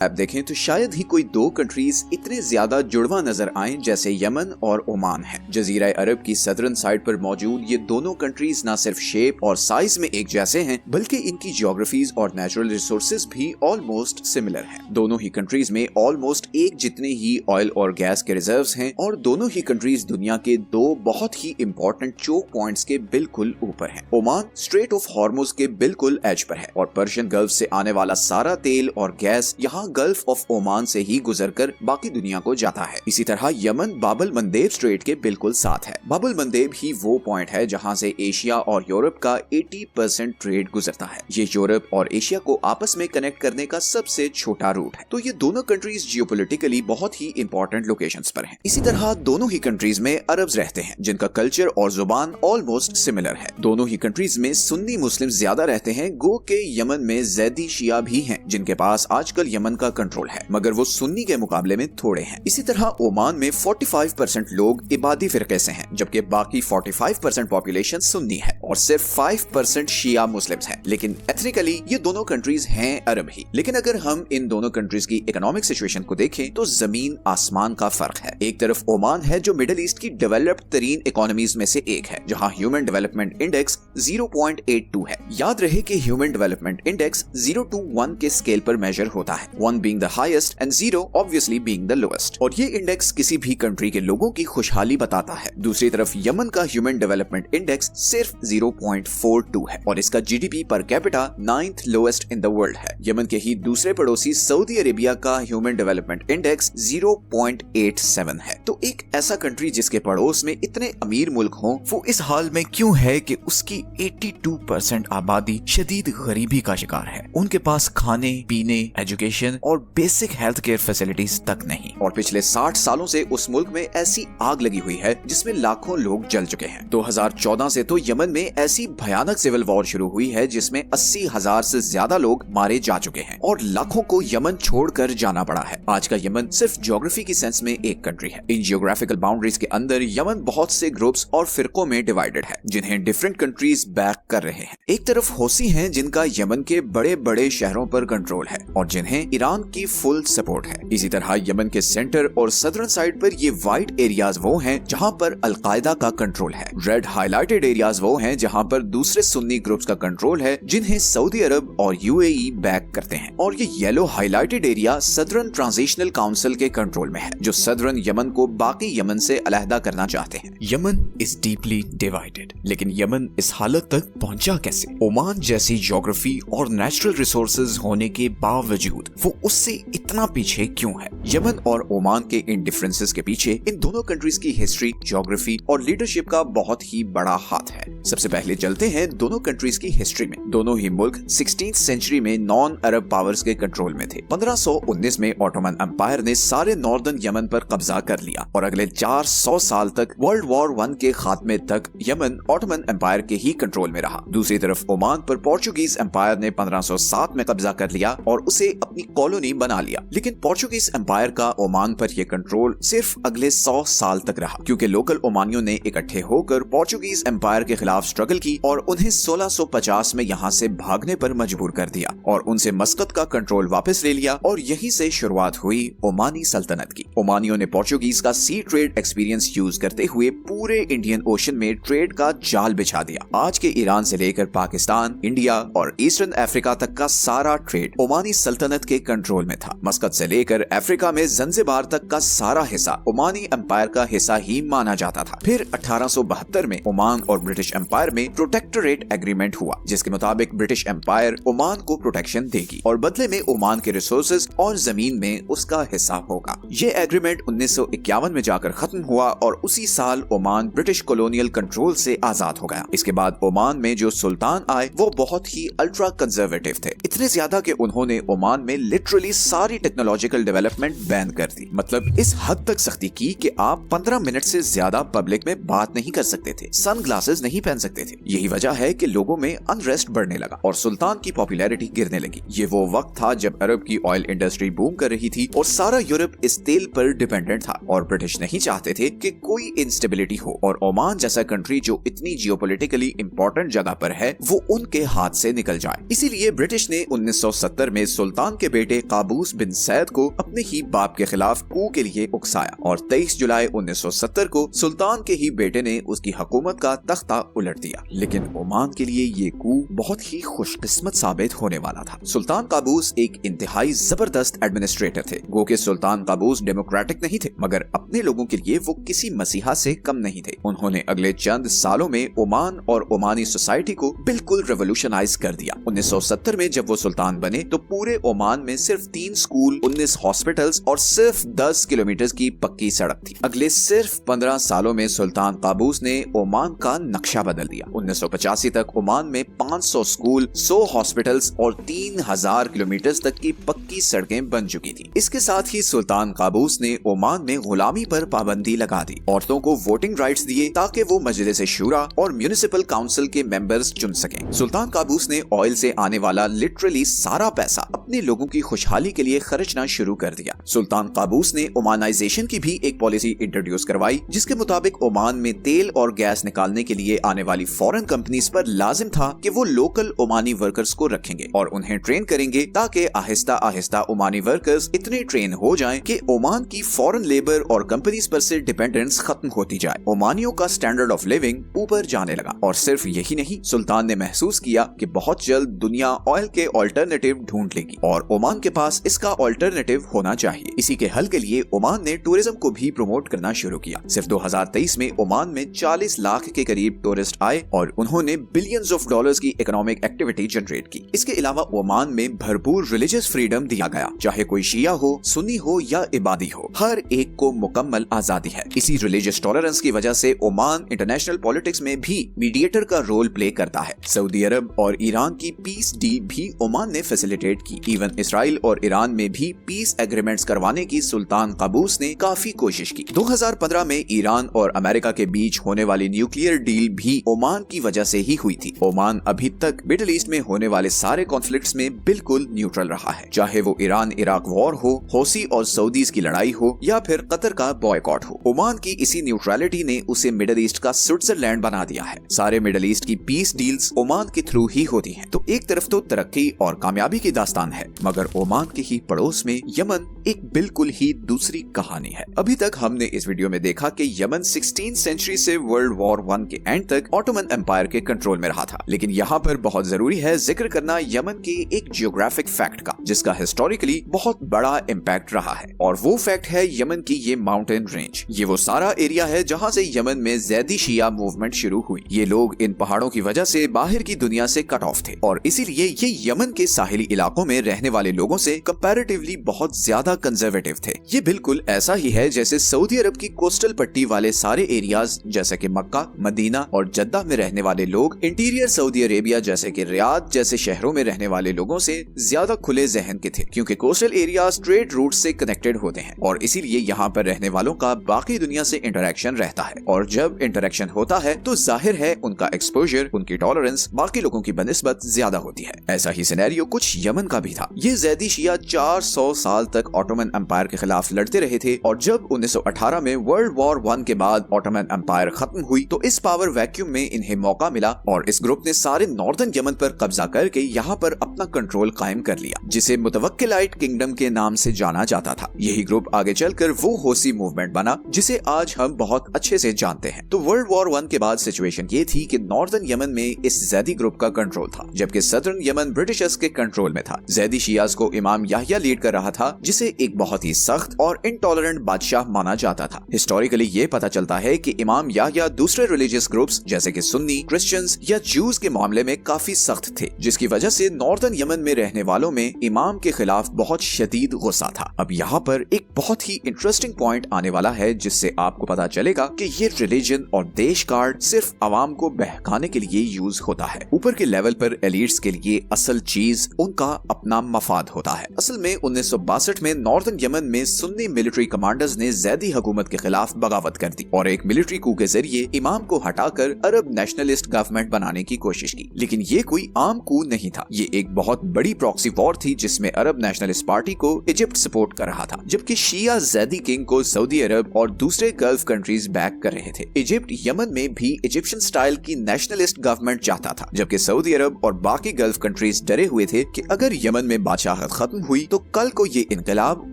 अब देखें तो शायद ही कोई दो कंट्रीज इतने ज्यादा जुड़वा नजर आए जैसे यमन और ओमान है। जजीरा अरब की सदर्न साइड पर मौजूद ये दोनों कंट्रीज न सिर्फ शेप और साइज में एक जैसे हैं, बल्कि इनकी जियोग्राफीज और नेचुरल रिसोर्सेज भी ऑलमोस्ट सिमिलर हैं। दोनों ही कंट्रीज में ऑलमोस्ट एक जितने ही ऑयल और गैस के रिजर्व्स हैं और दोनों ही कंट्रीज दुनिया के दो बहुत ही इंपॉर्टेंट चोक पॉइंट्स के बिल्कुल ऊपर हैं। ओमान स्ट्रेट ऑफ हॉर्मुज के बिल्कुल एज पर है और पर्शियन गल्फ से आने वाला सारा तेल और गैस यहाँ गल्फ ऑफ ओमान से ही गुजरकर बाकी दुनिया को जाता है। इसी तरह यमन बाबल मंदेब स्ट्रेट के बिल्कुल साथ है। बाबल मंदेब ही वो पॉइंट है जहाँ से एशिया और यूरोप का 80% ट्रेड गुजरता है। ये यूरोप और एशिया को आपस में कनेक्ट करने का सबसे छोटा रूट है। तो ये दोनों कंट्रीज जियोपॉलिटिकली बहुत ही इंपॉर्टेंट लोकेशंस पर हैं। इसी तरह दोनों ही कंट्रीज में अरब्स रहते हैं जिनका कल्चर और जुबान ऑलमोस्ट सिमिलर है। दोनों ही कंट्रीज में सुन्नी मुस्लिम ज्यादा रहते हैं, गो के यमन में जैदी शिया भी हैं जिनके पास आजकल यमन का कंट्रोल है, मगर वो सुन्नी के मुकाबले में थोड़े हैं। इसी तरह ओमान में 45% लोग इबादी फिरके से हैं, जबकि बाकी 45% पॉपुलेशन सुन्नी है और सिर्फ 5% शिया मुस्लिम्स हैं। लेकिन एथनिकली ये दोनों कंट्रीज हैं अरब ही। लेकिन अगर हम इन दोनों कंट्रीज की इकोनॉमिक सिचुएशन को देखें तो जमीन आसमान का फर्क है। एक तरफ ओमान है जो मिडिल ईस्ट की डेवलप्ड तरीन इकोनॉमीज में से एक है, जहां ह्यूमन डेवलपमेंट इंडेक्स 0.82 है। याद रहे कि ह्यूमन डेवलपमेंट इंडेक्स 0 to 1 के स्केल पर मेजर होता है, 1 being the highest and 0 obviously being the lowest। और ये इंडेक्स किसी भी कंट्री के लोगों की खुशहाली बताता है। दूसरी तरफ यमन का ह्यूमन डेवलपमेंट इंडेक्स सिर्फ 0.42 है और इसका GDP per capita 9th lowest in the world है। यमन के ही दूसरे पड़ोसी सऊदी अरेबिया का ह्यूमन डेवलपमेंट इंडेक्स 0.87 है। तो एक ऐसा कंट्री जिसके पड़ोस में इतने अमीर मुल्क हों, वो इस हाल में क्यों है कि उसकी 82% आबादी शदीद गरीबी का शिकार है। उनके पास खाने पीने, एजुकेशन और बेसिक हेल्थ केयर फैसिलिटीज तक नहीं। और पिछले 60 सालों से उस मुल्क में ऐसी आग लगी हुई है जिसमें लाखों लोग जल चुके हैं। 2014 से तो यमन में ऐसी भयानक सिविल वॉर शुरू हुई है जिसमें 80,000 से ज्यादा लोग मारे जा चुके हैं और लाखों को यमन छोड़कर जाना पड़ा है। आज का यमन सिर्फ ज्योग्राफी की सेंस में एक कंट्री है। इन जियोग्राफिकल बाउंड्रीज के अंदर यमन बहुत से ग्रुप्स और फिरकों में डिवाइडेड है जिन्हें डिफरेंट कंट्रीज बैक कर रहे हैं। एक तरफ हौसी हैं जिनका यमन के बड़े बड़े शहरों पर कंट्रोल है और जिन्हें ईरान की फुल सपोर्ट है। इसी तरह यमन के सेंटर और सदर्न साइड पर ये वाइट एरियाज वो हैं जहां पर अलकायदा का कंट्रोल है। रेड हाईलाइटेड एरियाज वो हैं जहां पर दूसरे सुन्नी ग्रुप्स का कंट्रोल है जिन्हें सऊदी अरब और यूएई बैक करते हैं। और ये yellow highlighted area southern transitional council के कंट्रोल में है जो सदर्न यमन को बाकी यमन से अलहदा करना चाहते हैं। यमन इज डीपली डिवाइडेड, लेकिन यमन इस हालत तक पहुंचा कैसे? ओमान जैसी ज्योग्राफी और नेचुरल रिसोर्सेज होने के बावजूद वो उससे इतना पीछे क्यों है? यमन और ओमान के इन डिफरेंसेस के पीछे इन दोनों कंट्रीज की हिस्ट्री, ज्योग्राफी और लीडरशिप का बहुत ही बड़ा हाथ है। सबसे पहले चलते हैं दोनों कंट्रीज की हिस्ट्री में। दोनों ही मुल्क 16th सेंचुरी में नॉन अरब पावर्स के कंट्रोल में थे। 1519 में ऑटोमन एम्पायर ने सारे नॉर्दर्न यमन पर कब्जा कर लिया और अगले 400 साल तक वर्ल्ड वॉर 1 के खात्मे तक यमन ऑटोमन एम्पायर के ही कंट्रोल में रहा। दूसरी तरफ ओमान पर पोर्चुगीज एम्पायर ने 1507 में कब्जा कर लिया और उसे अपनी कॉलोनी बना लिया। लेकिन पोर्चुगीज एम्पायर का ओमान पर यह कंट्रोल सिर्फ अगले 100 साल तक रहा, क्योंकि लोकल ओमानियों ने इकट्ठे होकर पोर्चुगीज एम्पायर के खिलाफ स्ट्रगल की और उन्हें 1650 में यहाँ से भागने पर मजबूर कर दिया और उनसे मस्कत का कंट्रोल वापस ले लिया और यहीं से शुरुआत हुई ओमानी सल्तनत की। ओमानियों ने पोर्चुगीज का सी ट्रेड एक्सपीरियंस यूज करते हुए पूरे इंडियन ओशन में ट्रेड का जाल बिछा दिया। आज के ईरान से लेकर पाकिस्तान, इंडिया और ईस्टर्न अफ्रीका तक का सारा ट्रेड ओमानी सल्तनत के कंट्रोल में था। मस्कत से लेकर अफ्रीका में जंजीबार तक का सारा हिस्सा ओमानी एम्पायर का हिस्सा ही माना जाता था। फिर 1872 में ओमान और ब्रिटिश एम्पायर में प्रोटेक्टोरेट एग्रीमेंट हुआ, जिसके मुताबिक ब्रिटिश एम्पायर ओमान को प्रोटेक्शन देगी और बदले में ओमान के रिसोर्सेज और जमीन में उसका हिस्सा होगा। ये एग्रीमेंट 1951 में जाकर खत्म हुआ और उसी साल ओमान ब्रिटिश कॉलोनियल कंट्रोल से आजाद हो गया। इसके बाद ओमान में जो सुल्तान आए वो बहुत ही अल्ट्रा कंजर्वेटिव थे, इतने ज्यादा कि उन्होंने ओमान में लिटरली सारी टेक्नोलॉजिकल डेवलपमेंट बैन कर दी। मतलब इस हद तक सख्ती की कि आप 15 मिनट से ज्यादा पब्लिक में बात नहीं कर सकते थे, सन ग्लासेस नहीं पहन सकते थे। यही वजह है कि लोगों में अनरेस्ट बढ़ने लगा और सुल्तान की पॉपुलैरिटी गिरने लगी। ये वो वक्त था जब अरब की ऑयल इंडस्ट्री बूम कर रही थी और सारा यूरोप इस तेल पर डिपेंडेंट था और ब्रिटिश नहीं चाहते थे कि कोई इंस्टेबिलिटी हो और ओमान जैसा कंट्री जो इतनी जियोपॉलिटिकली इंपॉर्टेंट जगह पर है वो उनके हाथ से निकल जाए। इसीलिए ब्रिटिश ने 1970 में सुल्तान के बेटे बेटे काबूस बिन सैद को अपने ही बाप के खिलाफ कू के लिए उकसाया और 23 जुलाई 1970 को सुल्तान के ही बेटे ने उसकी हुकूमत का तख्ता उलट दिया। लेकिन ओमान के लिए ये कू बहुत ही खुशकिस्मत साबित होने वाला था। सुल्तान काबूस एक इंतहाई जबरदस्त एडमिनिस्ट्रेटर थे। गो के सुल्तान काबूस डेमोक्रेटिक नहीं थे, मगर अपने लोगों के लिए वो किसी मसीहा से कम नहीं थे। उन्होंने अगले चंद सालों में ओमान और ओमानी सोसाइटी को बिल्कुल रेवोल्यूशनाइज कर दिया। 1970 में जब वो सुल्तान बने तो पूरे ओमान में सिर्फ 3 स्कूल, 19 हॉस्पिटल्स और सिर्फ 10 किलोमीटर की पक्की सड़क थी। अगले सिर्फ 15 सालों में सुल्तान काबूस ने ओमान का नक्शा बदल दिया। 1985 तक ओमान में 500 स्कूल, 100 हॉस्पिटल्स और 3000 किलोमीटर तक की पक्की सड़कें बन चुकी थी। इसके साथ ही सुल्तान काबूस ने ओमान में गुलामी पर पाबंदी लगा दी। औरतों को वोटिंग राइट्स दिए ताकि वो मजलिस शूरा और म्युनिसिपल काउंसिल के मेंबर्स चुन सकें। सुल्तान काबूस ने ऑयल से आने वाला लिटरली सारा पैसा अपने लोगों की खुशहाली के लिए खर्चना शुरू कर दिया। सुल्तान काबूस ने ओमानाइजेशन की भी एक पॉलिसी इंट्रोड्यूस करवाई, जिसके मुताबिक ओमान में तेल और गैस निकालने के लिए आने वाली फॉरेन कंपनीज पर लाजिम था कि वो लोकल ओमानी वर्कर्स को रखेंगे और उन्हें ट्रेन करेंगे ताकि आहिस्ता आहिस्ता ओमानी वर्कर्स इतने ट्रेन हो जाएं कि ओमान की फॉरेन लेबर और कंपनीज पर से डिपेंडेंस खत्म होती जाए। ओमानियों का स्टैंडर्ड ऑफ लिविंग ऊपर जाने लगा। और सिर्फ यही नहीं, सुल्तान ने महसूस किया कि बहुत जल्द दुनिया ऑयल के ऑल्टरनेटिव ढूंढ लेगी और ओमान के पास इसका ऑल्टरनेटिव होना चाहिए। इसी के हल के लिए ओमान ने टूरिज्म को भी प्रमोट करना शुरू किया। सिर्फ 2023 में ओमान में 40 लाख के करीब टूरिस्ट आए और उन्होंने बिलियंस ऑफ डॉलर्स की इकोनॉमिक एक्टिविटी जनरेट की। इसके अलावा ओमान में भरपूर रिलीजियस फ्रीडम दिया गया, चाहे कोई शिया हो, सुन्नी हो या इबादी हो, हर एक को मुकम्मल आजादी है। इसी रिलीजियस टॉलरेंस की वजह से ओमान इंटरनेशनल पॉलिटिक्स में भी मीडिएटर का रोल प्ले करता है। सऊदी अरब और ईरान की पीस डील भी ओमान ने फैसिलिटेट की। इवन इसराइल और ईरान में भी पीस एग्रीमेंट्स करवाने की सुल्तान काबूस ने काफी कोशिश की। 2015 में ईरान और अमेरिका के बीच होने वाली न्यूक्लियर डील भी ओमान की वजह से ही हुई थी। ओमान अभी तक मिडिल ईस्ट में होने वाले सारे कॉन्फ्लिक्ट्स में बिल्कुल न्यूट्रल रहा है, चाहे वो ईरान इराक वॉर हो, हौसी और सऊदीज की लड़ाई हो या फिर कतर का बॉयकॉट हो। ओमान की इसी न्यूट्रलिटी ने उसे मिडिल ईस्ट का स्विट्जरलैंड बना दिया है। सारे मिडिल ईस्ट की पीस डील्स ओमान के थ्रू ही होती हैं। तो एक तरफ तो तरक्की और कामयाबी की दास्तान है, मगर ओमान के ही पड़ोस में यमन एक बिल्कुल ही दूसरी कहानी है। अभी तक हमने इस वीडियो में देखा कि यमन 16th सेंचुरी से वर्ल्ड वॉर 1 के एंड तक ऑटोमन एम्पायर के कंट्रोल में रहा था। लेकिन यहाँ पर बहुत जरूरी है जिक्र करना यमन के एक जियोग्राफिक फैक्ट का, जिसका हिस्टोरिकली बहुत बड़ा इम्पैक्ट रहा है। और वो फैक्ट है यमन की ये माउंटेन रेंज। ये वो सारा एरिया है जहाँ से यमन में ज़ैदी शिया मूवमेंट शुरू हुई। ये लोग इन पहाड़ों की वजह से बाहर की दुनिया से कट ऑफ थे और इसीलिए ये यमन के साहिली इलाकों में रहने वाले लोगों से कंपैरेटिवली बहुत ज्यादा कंजर्वेटिव थे। ये बिल्कुल ऐसा ही है जैसे सऊदी अरब की कोस्टल पट्टी वाले सारे एरियाज जैसे कि मक्का, मदीना और जद्दा में रहने वाले लोग इंटीरियर सऊदी अरेबिया जैसे कि रियाद जैसे शहरों में रहने वाले लोगों से ज्यादा खुले जहन के थे, क्योंकि कोस्टल एरियाज ट्रेड रूट से कनेक्टेड होते हैं और इसीलिए यहाँ पर रहने वालों का बाकी दुनिया से इंटरेक्शन रहता है। और जब इंटरेक्शन होता है तो जाहिर है उनका एक्सपोजर, उनकी टॉलरेंस बाकी लोगों की बनिस्बत ज्यादा होती है। ऐसा ही सिनेरियो कुछ यमन का भी था। ये ज़ैदी शिया 400 साल तक ऑटोमन एम्पायर के खिलाफ लड़ते रहे थे और जब 1918 में वर्ल्ड वॉर 1 के बाद ऑटोमन एम्पायर खत्म हुई तो इस पावर वैक्यूम में इन्हें मौका मिला और इस ग्रुप ने सारे नॉर्दर्न यमन पर कब्जा करके यहाँ पर अपना कंट्रोल कायम कर लिया, जिसे मुतवक्किलाइट किंगडम के नाम से जाना जाता था। यही ग्रुप आगे चलकर वो होसी मूवमेंट बना जिसे आज हम बहुत अच्छे से जानते हैं। तो वर्ल्ड वॉर 1 के बाद सिचुएशन ये थी कि नॉर्दर्न यमन में इस ज़ैदी ग्रुप का कंट्रोल था, जबकि सदर्न यमन ब्रिटिशर्स के कंट्रोल में था। ज़ैदी शियाज को इमाम याह्या लीड कर रहा था, जिसे एक बहुत ही सख्त और इनटॉलरेंट बादशाह माना जाता था। हिस्टोरिकली ये पता चलता है कि इमाम याह्या दूसरे रिलीजियस ग्रुप्स जैसे कि सुन्नी, क्रिश्चियंस या जूस के मामले में काफी सख्त थे, जिसकी वजह से नॉर्दर्न यमन में रहने वालों में इमाम के खिलाफ बहुत शदीद गुस्सा था। अब यहाँ पर एक बहुत ही इंटरेस्टिंग पॉइंट आने वाला है जिससे आपको पता चलेगा कि ये रिलीजन और देश कार्ड सिर्फ आवाम को बहकाने के लिए यूज होता है। ऊपर के लेवल पर एलिट्स के लिए असल चीज उनका अपना मफाद होता है। असल में 1962 में नॉर्दर्न यमन में सुन्नी मिलिट्री कमांडर्स ने ज़ैदी हुकूमत के खिलाफ बगावत कर दी और एक मिलिट्री कू के जरिए इमाम को हटाकर अरब नेशनलिस्ट गवर्नमेंट बनाने की कोशिश की। लेकिन ये कोई आम कू नहीं था, ये एक बहुत बड़ी प्रॉक्सी वॉर थी जिसमें अरब नेशनलिस्ट पार्टी को इजिप्ट सपोर्ट कर रहा था, जबकि शिया ज़ैदी किंग को सऊदी अरब और दूसरे गल्फ कंट्रीज बैक कर रहे थे। इजिप्ट यमन में भी इजिप्शियन स्टाइल की नेशनलिस्ट गवर्नमेंट चाहता था, जबकि सऊदी अरब और बाकी गल्फ कंट्रीज डरे हुए थे कि अगर यमन में बादशाह ताकत खत्म हुई तो कल को ये इनकलाब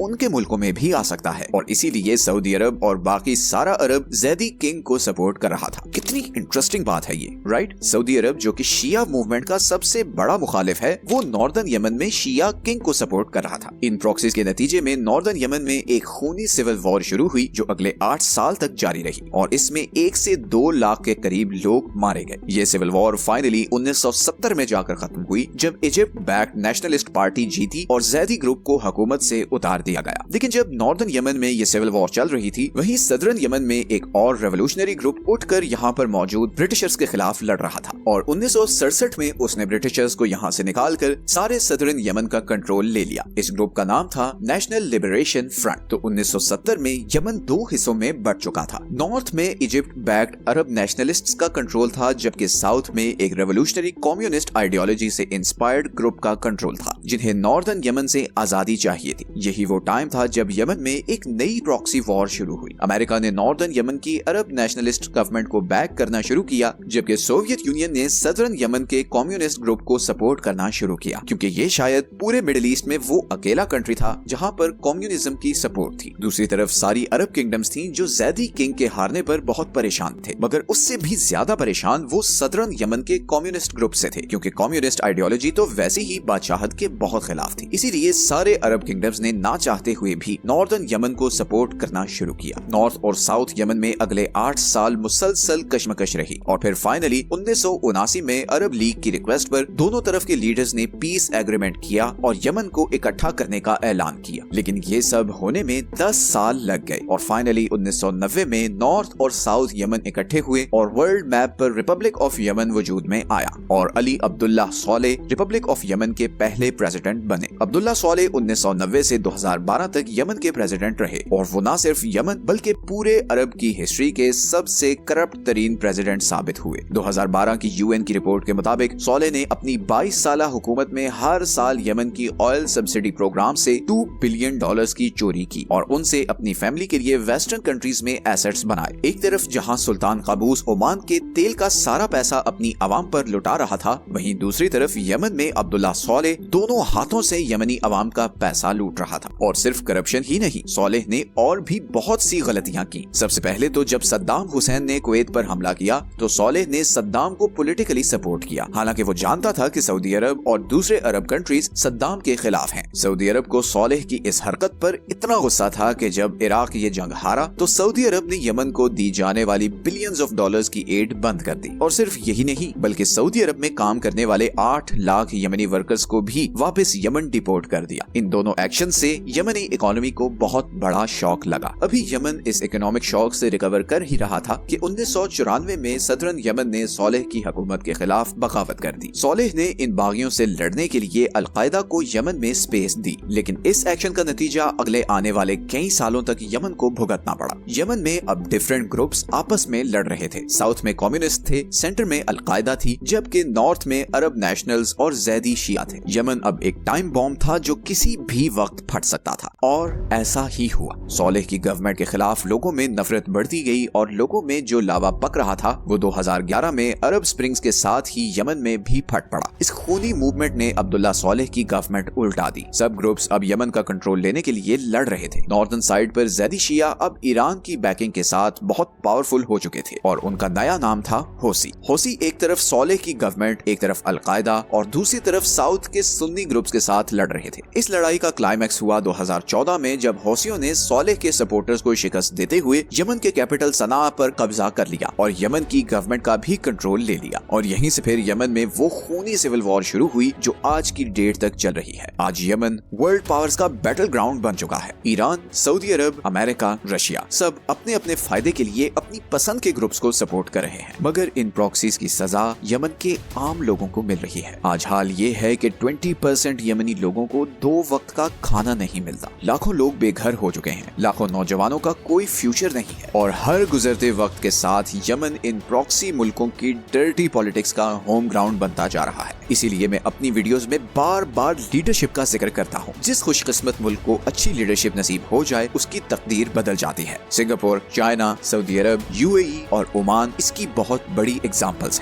उनके मुल्कों में भी आ सकता है, और इसीलिए सऊदी अरब और बाकी सारा अरब ज़ैदी किंग को सपोर्ट कर रहा था। कितनी इंटरेस्टिंग बात है ये, राइट? सऊदी अरब जो कि शिया मूवमेंट का सबसे बड़ा मुखालिफ है, वो नॉर्दर्न यमन में शिया किंग को सपोर्ट कर रहा था। इन प्रॉक्सीज के नतीजे में नॉर्दर्न यमन में एक खूनी सिविल वॉर शुरू हुई जो अगले 8 साल तक जारी रही, और इसमें 1 से 2 लाख के करीब लोग मारे गए। ये सिविल वॉर फाइनली 1970 में जाकर खत्म हुई जब इजिप्ट बैक्ड नेशनलिस्ट पार्टी जीती और ज़ैदी ग्रुप को हुकूमत से उतार दिया गया। लेकिन जब नॉर्दर्न यमन में ये सिविल वॉर चल रही थी, वहीं सदर्न यमन में एक और रेवोल्यूशनरी ग्रुप उठकर यहाँ पर मौजूद ब्रिटिशर्स के खिलाफ लड़ रहा था, और 1967 में उसने ब्रिटिशर्स को यहाँ से निकालकर सारे सदर्न यमन का कंट्रोल ले लिया। इस ग्रुप का नाम था नेशनल लिबरेशन फ्रंट। तो 1970 में यमन 2 हिस्सों में बंट चुका था। नॉर्थ में इजिप्ट बैक्ड अरब नेशनलिस्ट्स का कंट्रोल था, जबकि साउथ में एक रेवोल्यूशनरी कम्युनिस्ट आइडियोलॉजी से इंस्पायर्ड ग्रुप का कंट्रोल था, जिन्हें नॉर्दर्न यमन से आजादी चाहिए थी। यही वो टाइम था जब यमन में एक नई प्रॉक्सी वॉर शुरू हुई। अमेरिका ने नॉर्दर्न यमन की अरब नेशनलिस्ट गवर्नमेंट को बैक करना शुरू किया, जबकि सोवियत यूनियन ने सदर्न यमन के कम्युनिस्ट ग्रुप को सपोर्ट करना शुरू किया, क्योंकि ये शायद पूरे मिडिल ईस्ट में वो अकेला कंट्री था जहां पर कम्युनिज्म की सपोर्ट थी। दूसरी तरफ सारी अरब किंगडम्स थी जो ज़ैदी किंग के हारने पर बहुत परेशान थे, मगर उससे भी ज्यादा परेशान वो सदर्न यमन के कम्युनिस्ट ग्रुप से थे, क्योंकि कम्युनिस्ट आइडियोलॉजी तो वैसे ही बादशाहत के बहुत खिलाफ थी। इसीलिए सारे अरब किंगडम्स ने ना चाहते हुए भी नॉर्दर्न यमन को सपोर्ट करना शुरू किया। नॉर्थ और साउथ यमन में अगले 8 साल मुसलसल कशमकश रही, और फिर फाइनली 1979 में अरब लीग की रिक्वेस्ट पर दोनों तरफ के लीडर्स ने पीस एग्रीमेंट किया और यमन को इकट्ठा करने का ऐलान किया। लेकिन ये सब होने में 10 साल लग गए, और फाइनली 1990 में नॉर्थ और साउथ यमन इकट्ठे हुए और वर्ल्ड मैप पर रिपब्लिक ऑफ यमन वजूद में आया, और Ali Abdullah Saleh republic of Yemen के पहले प्रेसिडेंट बने। अब्दुल्ला सॉलेह 1990 से 2012 तक यमन के प्रेसिडेंट रहे, और वो न सिर्फ यमन बल्कि पूरे अरब की हिस्ट्री के सबसे करप्ट तरीन प्रेसिडेंट साबित हुए। 2012 की यूएन की रिपोर्ट के मुताबिक सॉलेह ने अपनी 22 साल हुकूमत में हर साल यमन की ऑयल सब्सिडी प्रोग्राम से $2 बिलियन की चोरी की, और उनसे अपनी फैमिली के लिए वेस्टर्न कंट्रीज में एसेट्स बनाए। एक तरफ जहां सुल्तान काबूस ओमान के तेल का सारा पैसा अपनी आवाम पर लुटा रहा था, वहीं दूसरी तरफ यमन में अब्दुल्ला सॉलेह दोनों हाथों से यमनी आवाम का पैसा लूट रहा था। और सिर्फ करप्शन ही नहीं, सॉलेह ने और भी बहुत सी गलतियां की। सबसे पहले तो जब सद्दाम हुसैन ने कुवैत पर हमला किया तो सॉलेह ने सद्दाम को पॉलिटिकली सपोर्ट किया, हालांकि वो जानता था कि सऊदी अरब और दूसरे अरब कंट्रीज सद्दाम के खिलाफ हैं। सऊदी अरब को सॉलेह की इस हरकत पर इतना गुस्सा था कि जब इराक ये जंग हारा तो सऊदी अरब ने यमन को दी जाने वाली बिलियंस ऑफ डॉलर्स की एड बंद कर दी। और सिर्फ यही नहीं, बल्कि सऊदी अरब में काम करने वाले 8 लाख यमनी वर्कर्स को भी वापस यमन डिपोर्ट कर दिया। इन दोनों एक्शन से यमनी इकोनॉमी को बहुत बड़ा शॉक लगा। अभी यमन इस इकोनॉमिक शॉक से रिकवर कर ही रहा था कि 1994 में सदर्न यमन ने सॉलेह की हुकूमत के खिलाफ बगावत कर दी। सॉलेह ने इन बागियों से लड़ने के लिए अलकायदा को यमन में स्पेस दी, लेकिन इस एक्शन का नतीजा अगले आने वाले कई सालों तक यमन को भुगतना पड़ा। यमन में अब डिफरेंट ग्रुप्स आपस में लड़ रहे थे। साउथ में कम्युनिस्ट थे, सेंटर में अलकायदा थी, जबकि नॉर्थ में अरब नेशनल्स और ज़ैदी शिया थे। यमन अब एक टाइम बॉम्ब था जो किसी भी वक्त फट सकता था, और ऐसा ही हुआ। सॉलेह की गवर्नमेंट के खिलाफ लोगों में नफरत बढ़ती गई, और लोगों में जो लावा पक रहा था वो 2011 में अरब स्प्रिंग्स के साथ ही यमन में भी फट पड़ा। इस खूनी मूवमेंट ने अब्दुल्ला सॉलेह की गवर्नमेंट उल्टा दी। सब ग्रुप्स अब यमन का कंट्रोल लेने के लिए लड़ रहे थे। नॉर्दर्न साइड पर ज़ैदी शिया अब ईरान की बैकिंग के साथ बहुत पावरफुल हो चुके थे, और उनका नया नाम था होसी। होसी एक तरफ सॉलेह की गवर्नमेंट, एक तरफ अलकायदा और दूसरी तरफ साउथ के सुन्नी ग्रुप्स के साथ लड़ रहे थे। इस लड़ाई का क्लाइमैक्स हुआ 2014 में जब होसियों ने सॉलेह के सपोर्टर्स को शिकस्त देते हुए यमन के कैपिटल सना पर कब्जा कर लिया और यमन की गवर्नमेंट का भी कंट्रोल ले लिया। और यहीं से फिर यमन में वो खूनी सिविल वॉर शुरू हुई जो आज की डेट तक चल रही है। आज यमन वर्ल्ड पावर्स का बैटल ग्राउंड बन चुका है। ईरान, सऊदी अरब, अमेरिका, रशिया सब अपने अपने फायदे के लिए अपनी पसंद के ग्रुप्स को सपोर्ट कर रहे हैं, मगर इन प्रॉक्सीज की सजा यमन के आम लोगों को मिल रही है। आज हाल ये है कि 20% यमनी लोगों को 2 वक्त का खाना नहीं मिलता। लाखों लोग बेघर हो चुके हैं, लाखों नौजवानों का कोई फ्यूचर नहीं है, और हर गुजरते वक्त के साथ यमन इन प्रॉक्सी मुल्कों की डर्टी पॉलिटिक्स का होम ग्राउंड बनता जा रहा है। इसीलिए मैं अपनी वीडियोस में बार बार लीडरशिप का जिक्र करता हूँ। जिस खुशकिस्मत मुल्क को अच्छी लीडरशिप नसीब हो जाए उसकी तकदीर बदल जाती है। सिंगापुर, चाइना, सऊदी अरब, यूएई और ओमान इसकी बहुत बड़ी एग्जांपल्स हैं।